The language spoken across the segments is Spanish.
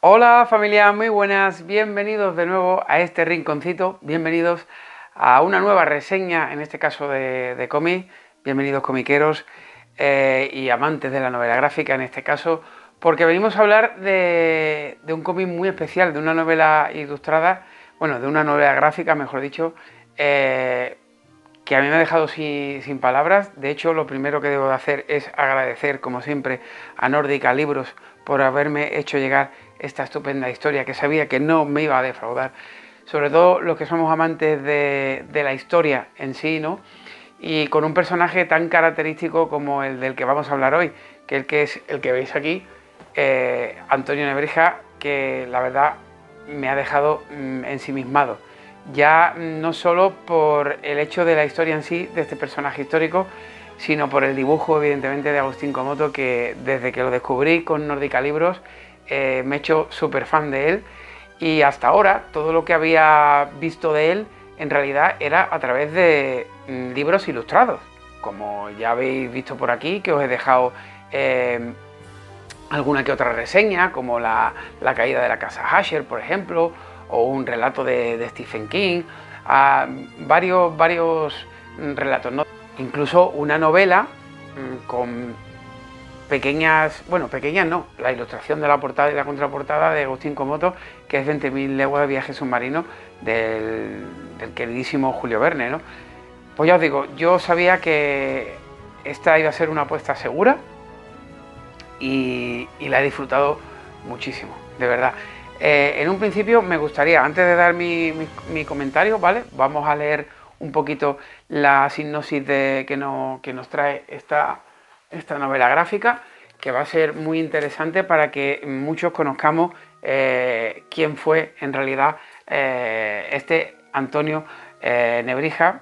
Hola familia, muy buenas, bienvenidos de nuevo a este rinconcito, bienvenidos a una nueva reseña, en este caso de cómic, bienvenidos comiqueros y amantes de la novela gráfica en este caso, porque venimos a hablar de un cómic muy especial, de una novela ilustrada, bueno, de una novela gráfica, mejor dicho, que a mí me ha dejado sin palabras. De hecho, lo primero que debo de hacer es agradecer, como siempre, a Nórdica Libros por haberme hecho llegar esta estupenda historia que sabía que no me iba a defraudar. Sobre todo los que somos amantes de la historia en sí, ¿no? Y con un personaje tan característico como el del que vamos a hablar hoy, que es el que veis aquí, Antonio Nebrija, que la verdad me ha dejado ensimismado. Ya no solo por el hecho de la historia en sí, de este personaje histórico, sino por el dibujo, evidentemente, de Agustín Comoto, que desde que lo descubrí con Nórdica Libros me he hecho súper fan de él. Y hasta ahora, todo lo que había visto de él, en realidad era a través de libros ilustrados. Como ya habéis visto por aquí, que os he dejado alguna que otra reseña, como la caída de la casa Usher, por ejemplo, o un relato de Stephen King, varios relatos, ¿no? Incluso una novela con pequeñas, bueno, pequeñas no, la ilustración de la portada y la contraportada de Agustín Comoto, que es 20.000 leguas de viaje submarino del queridísimo Julio Verne, ¿no? Pues ya os digo, yo sabía que esta iba a ser una apuesta segura y la he disfrutado muchísimo, de verdad. En un principio me gustaría, antes de dar mi comentario, ¿vale? Vamos a leer un poquito la sinopsis que nos trae esta novela gráfica, que va a ser muy interesante para que muchos conozcamos quién fue en realidad este Antonio Nebrija,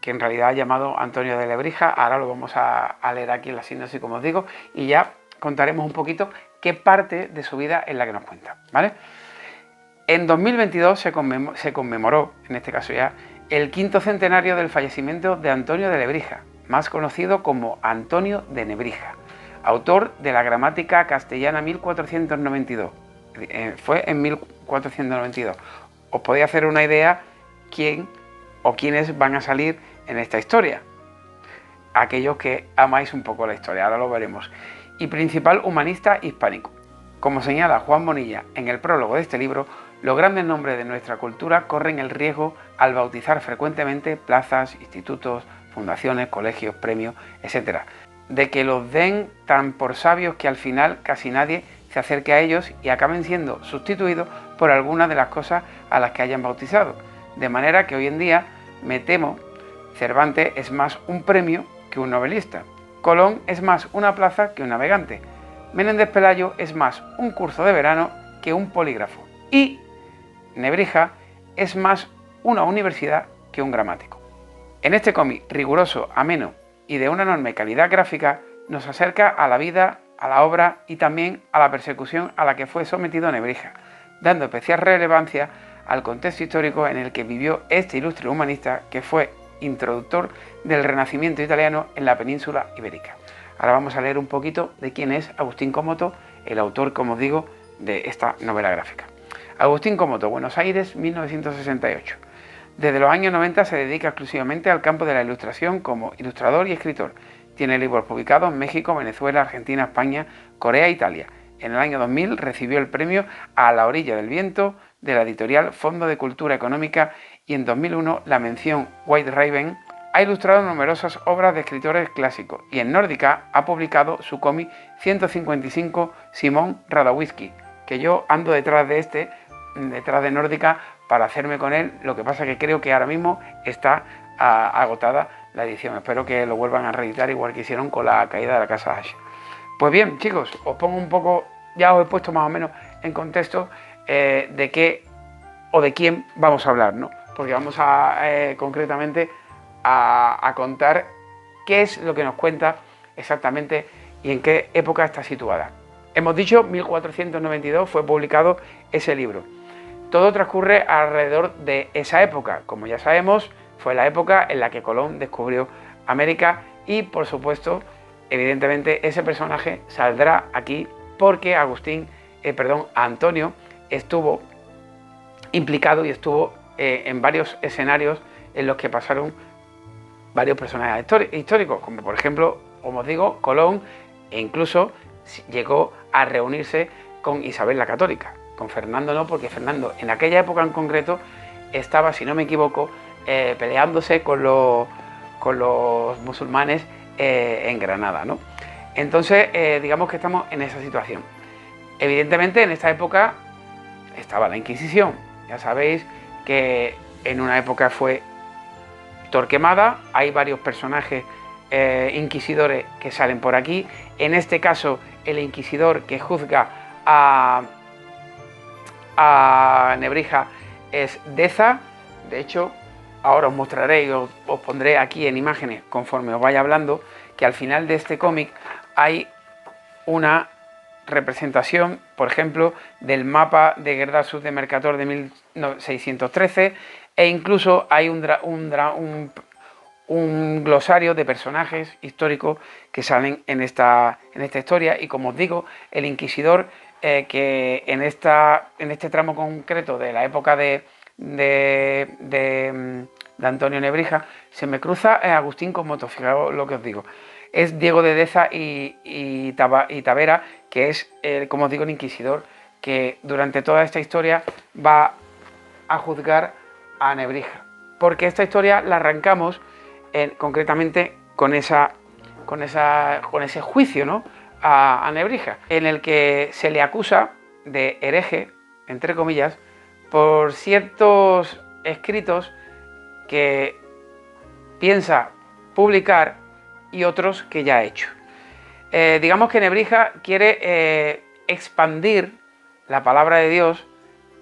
que en realidad es llamado Antonio de Lebrija. Ahora lo vamos a leer aquí en la sinopsis, como os digo, y ya contaremos un poquito qué parte de su vida es la que nos cuenta, ¿vale? En 2022 se conmemoró, en este caso ya, el 5º centenario del fallecimiento de Antonio de Lebrija, más conocido como Antonio de Nebrija, autor de la Gramática Castellana 1492. Fue en 1492. Os podéis hacer una idea quién o quiénes van a salir en esta historia. Aquellos que amáis un poco la historia, ahora lo veremos. Y principal humanista hispánico. Como señala Juan Bonilla en el prólogo de este libro, los grandes nombres de nuestra cultura corren el riesgo al bautizar frecuentemente plazas, institutos, fundaciones, colegios, premios, etc., de que los den tan por sabios que al final casi nadie se acerque a ellos y acaben siendo sustituidos por algunas de las cosas a las que hayan bautizado. De manera que hoy en día, me temo, Cervantes es más un premio que un novelista, Colón es más una plaza que un navegante, Menéndez Pelayo es más un curso de verano que un polígrafo y Nebrija es más una universidad que un gramático. En este cómic riguroso, ameno y de una enorme calidad gráfica nos acerca a la vida, a la obra y también a la persecución a la que fue sometido Nebrija, dando especial relevancia al contexto histórico en el que vivió este ilustre humanista que fue introductor del Renacimiento italiano en la península ibérica. Ahora vamos a leer un poquito de quién es Agustín Comoto, el autor, como os digo, de esta novela gráfica. Agustín Comoto, Buenos Aires, 1968. Desde los años 90 se dedica exclusivamente al campo de la ilustración como ilustrador y escritor. Tiene libros publicados en México, Venezuela, Argentina, España, Corea e Italia. En el año 2000 recibió el premio A la orilla del viento de la editorial Fondo de Cultura Económica y en 2001 la mención White Raven. Ha ilustrado numerosas obras de escritores clásicos y en Nórdica ha publicado su cómic 155 Simón Radowisky, que yo ando detrás de Nórdica para hacerme con él, lo que pasa que creo que ahora mismo está agotada la edición. Espero que lo vuelvan a reeditar igual que hicieron con la caída de la casa Ash. Pues bien, chicos, os pongo un poco, ya os he puesto más o menos en contexto de qué o de quién vamos a hablar, ¿no? Porque vamos concretamente a contar qué es lo que nos cuenta exactamente y en qué época está situada. Hemos dicho 1492 fue publicado ese libro. Todo transcurre alrededor de esa época. Como ya sabemos, fue la época en la que Colón descubrió América y, por supuesto, evidentemente ese personaje saldrá aquí porque Agustín Antonio estuvo implicado y estuvo en varios escenarios en los que pasaron varios personajes históricos, como por ejemplo, como os digo, Colón, e incluso llegó a reunirse con Isabel la Católica. Con Fernando no, porque Fernando en aquella época en concreto estaba, si no me equivoco, peleándose con los musulmanes en Granada, ¿no? Entonces, digamos que estamos en esa situación. Evidentemente, en esta época estaba la Inquisición. Ya sabéis que en una época fue Torquemada, hay varios personajes inquisidores que salen por aquí. En este caso, el inquisidor que juzga a Nebrija es Deza. De hecho, ahora os mostraré y os pondré aquí en imágenes conforme os vaya hablando, que al final de este cómic hay una representación, por ejemplo, del mapa de Guerra Sud de Mercator de 1613, e incluso hay un glosario de personajes históricos que salen en esta historia. Y como os digo, el inquisidor que en este tramo concreto de la época de Antonio Nebrija se me cruza Agustín Comoto, fijaos lo que os digo. Es Diego de Deza y Tavera, que es, como os digo, el inquisidor que durante toda esta historia va a juzgar a Nebrija. Porque esta historia la arrancamos concretamente con ese juicio, ¿no?, a Nebrija, en el que se le acusa de hereje, entre comillas, por ciertos escritos que piensa publicar y otros que ya ha hecho. Digamos que Nebrija quiere expandir la palabra de Dios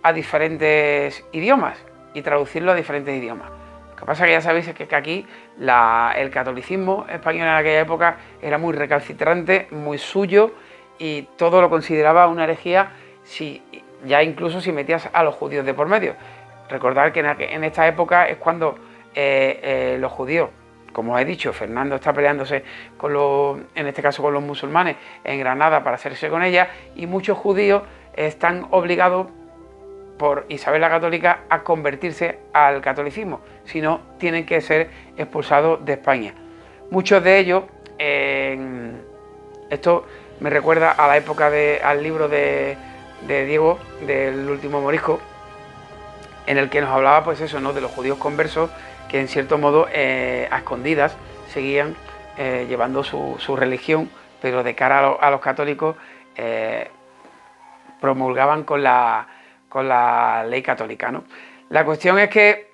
a diferentes idiomas y traducirlo a diferentes idiomas. Lo que pasa es que ya sabéis que aquí el catolicismo español en aquella época era muy recalcitrante, muy suyo, y todo lo consideraba una herejía, ya incluso si metías a los judíos de por medio. Recordad que en esta época es cuando los judíos, como os he dicho, Fernando está peleándose en este caso con los musulmanes en Granada para hacerse con ella, y muchos judíos están obligados por Isabel la Católica a convertirse al catolicismo, si no tienen que ser expulsados de España. Muchos de ellos, esto me recuerda a la época al libro de Diego, del último morisco, en el que nos hablaba, pues eso, ¿no?, de los judíos conversos que en cierto modo a escondidas seguían llevando su religión, pero de cara a los católicos promulgaban con la ley católica, ¿no? La cuestión es que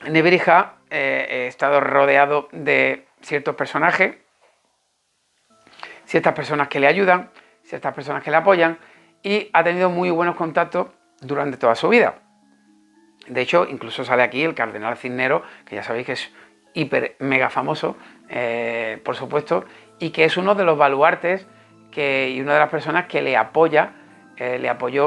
Nebrija ha estado rodeado de ciertos personajes, ciertas personas que le ayudan, ciertas personas que le apoyan, y ha tenido muy buenos contactos durante toda su vida. De hecho, incluso sale aquí el cardenal Cisneros, que ya sabéis que es hiper mega famoso, por supuesto, y que es uno de los baluartes y una de las personas que le apoyó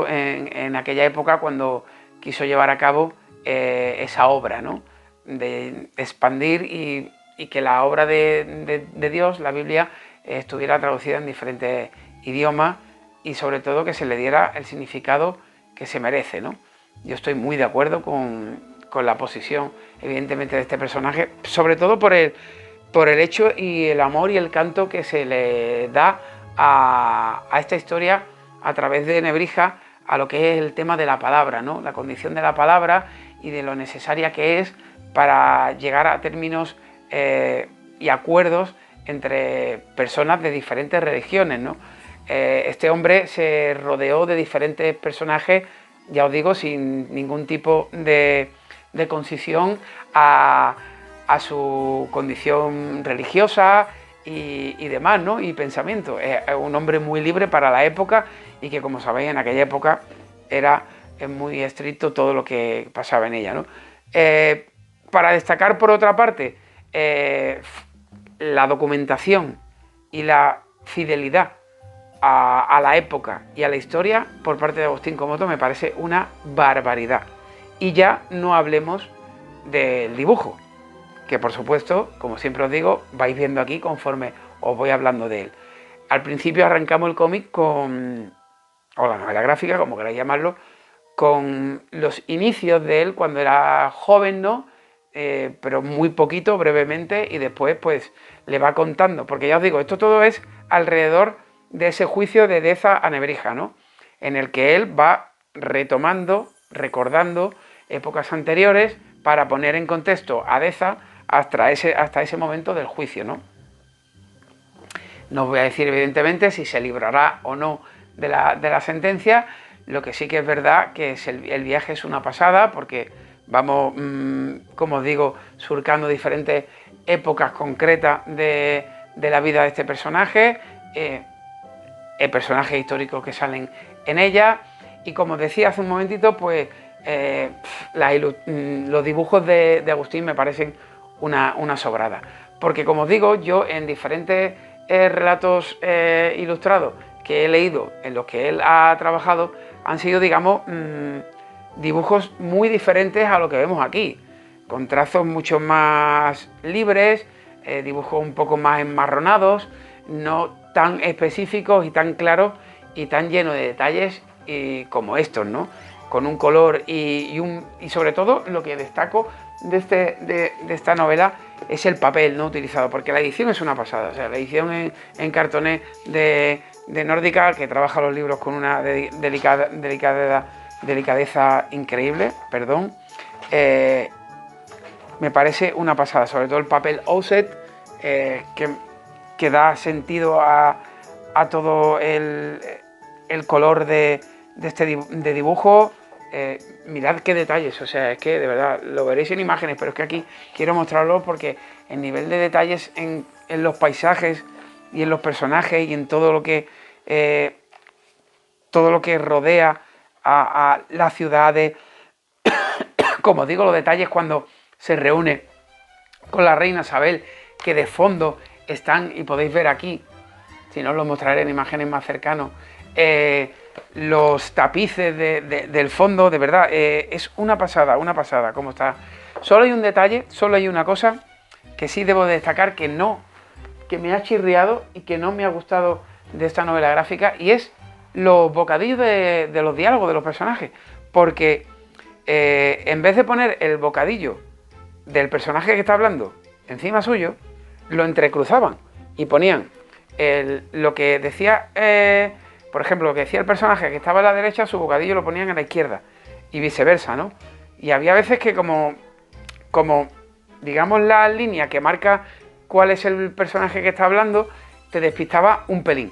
en aquella época cuando quiso llevar a cabo esa obra, ¿no?, de expandir y que la obra de Dios, la Biblia, estuviera traducida en diferentes idiomas, y sobre todo que se le diera el significado que se merece, ¿no? Yo estoy muy de acuerdo con la posición, evidentemente, de este personaje, sobre todo por el hecho y el amor y el canto que se le da a esta historia a través de Nebrija, a lo que es el tema de la palabra, ¿no?, la condición de la palabra y de lo necesaria que es para llegar a términos y acuerdos entre personas de diferentes religiones, ¿no? Este hombre se rodeó de diferentes personajes, ya os digo, sin ningún tipo de concesión a su condición religiosa y demás, ¿no?, y pensamiento. Es un hombre muy libre para la época, y que, como sabéis, en aquella época era muy estricto todo lo que pasaba en ella, ¿no? Para destacar, por otra parte, la documentación y la fidelidad a la época y a la historia por parte de Agustín Comoto me parece una barbaridad. Y ya no hablemos del dibujo, que por supuesto, como siempre os digo, vais viendo aquí conforme os voy hablando de él. Al principio arrancamos el cómic con o la novela gráfica, como queráis llamarlo, con los inicios de él cuando era joven, ¿no? Pero muy poquito, brevemente, y después pues le va contando, porque ya os digo, esto todo es alrededor de ese juicio de Deza a Nebrija, ¿no? En el que él va retomando, recordando épocas anteriores para poner en contexto a Deza hasta ese momento del juicio, ¿no? No os voy a decir evidentemente si se librará o no de la sentencia. Lo que sí que es verdad que el viaje es una pasada, porque vamos, como os digo, surcando diferentes épocas concretas de la vida de este personaje, personajes históricos que salen en ella, y como os decía hace un momentito, pues los dibujos de Agustín me parecen una sobrada, porque como os digo, yo en diferentes relatos ilustrados que he leído, en los que él ha trabajado, han sido, digamos, dibujos muy diferentes a lo que vemos aquí, con trazos mucho más libres, dibujos un poco más enmarronados, no tan específicos y tan claros y tan llenos de detalles como estos, ¿no? Con un color y sobre todo lo que destaco de esta novela es el papel no utilizado, porque la edición es una pasada. O sea, la edición en cartoné de Nórdica, que trabaja los libros con una delicadeza increíble, perdón, me parece una pasada, sobre todo el papel offset, que da sentido a todo el color de dibujo. Mirad qué detalles, o sea, es que de verdad lo veréis en imágenes, pero es que aquí quiero mostrarlo porque el nivel de detalles en los paisajes y en los personajes y en todo lo que rodea a las ciudades, como digo, los detalles cuando se reúne con la reina Isabel, que de fondo están, y podéis ver aquí, si no os lo mostraré en imágenes más cercanas, los tapices del fondo, de verdad, es una pasada cómo está. Solo hay un detalle, solo hay una cosa que sí debo destacar, que me ha chirriado y que no me ha gustado de esta novela gráfica, y es los bocadillos de los diálogos de los personajes, porque en vez de poner el bocadillo del personaje que está hablando encima suyo, lo entrecruzaban y ponían lo que decía, por ejemplo, lo que decía el personaje que estaba a la derecha, su bocadillo lo ponían a la izquierda, y viceversa, ¿no? Y había veces que como digamos, la línea que marca cuál es el personaje que está hablando, te despistaba un pelín.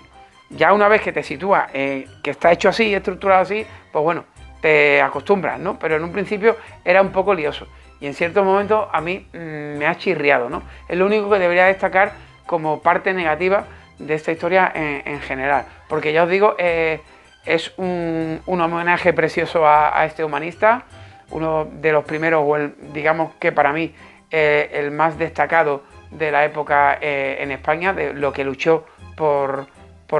Ya una vez que te sitúas, que está hecho así, estructurado así, pues bueno, te acostumbras, ¿no? Pero en un principio era un poco lioso, y en ciertos momentos a mí me ha chirriado, ¿no? Es lo único que debería destacar como parte negativa de esta historia en general, porque ya os digo, es un homenaje precioso a este humanista, uno de los primeros, o digamos que para mí el más destacado de la época en España, de lo que luchó por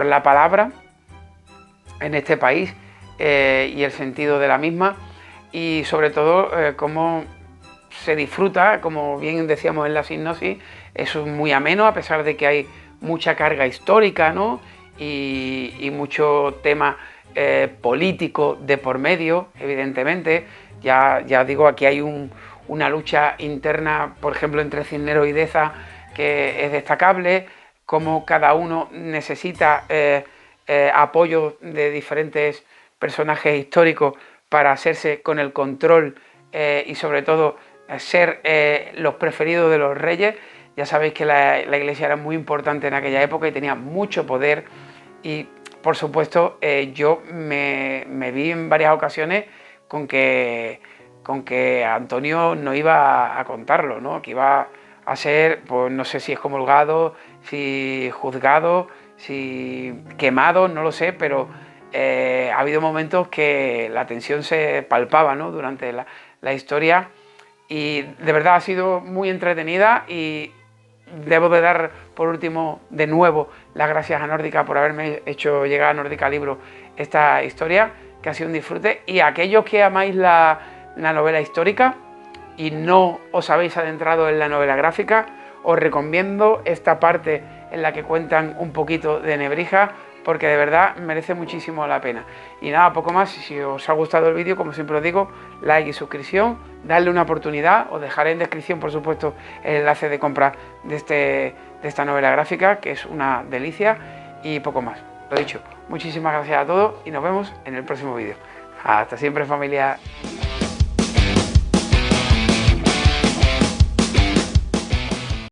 la palabra en este país, y el sentido de la misma, y sobre todo cómo se disfruta, como bien decíamos en la sinopsis, es muy ameno, a pesar de que hay mucha carga histórica, ¿no? y mucho tema político de por medio, evidentemente. Ya digo, aquí hay una lucha interna, por ejemplo, entre Cisneros y Deza, que es destacable, cómo cada uno necesita apoyo de diferentes personajes históricos para hacerse con el control y sobre todo ser los preferidos de los reyes. Ya sabéis que la iglesia era muy importante en aquella época y tenía mucho poder, y por supuesto yo me vi en varias ocasiones con que Antonio no iba a contarlo, ¿no? Que iba a ser, pues no sé si excomulgado, si juzgado, si quemado, no lo sé, pero ha habido momentos que la tensión se palpaba, ¿no? Durante la historia, y de verdad ha sido muy entretenida, y debo de dar por último de nuevo las gracias a Nórdica por haberme hecho llegar a Nórdica Libros esta historia, que ha sido un disfrute. Y a aquellos que amáis la novela histórica y no os habéis adentrado en la novela gráfica, os recomiendo esta parte en la que cuentan un poquito de Nebrija, porque de verdad merece muchísimo la pena. Y nada, poco más. Si os ha gustado el vídeo, como siempre os digo, like y suscripción, darle una oportunidad. Os dejaré en descripción, por supuesto, el enlace de compra de esta novela gráfica, que es una delicia, y poco más. Lo dicho, muchísimas gracias a todos y nos vemos en el próximo vídeo. Hasta siempre, familia.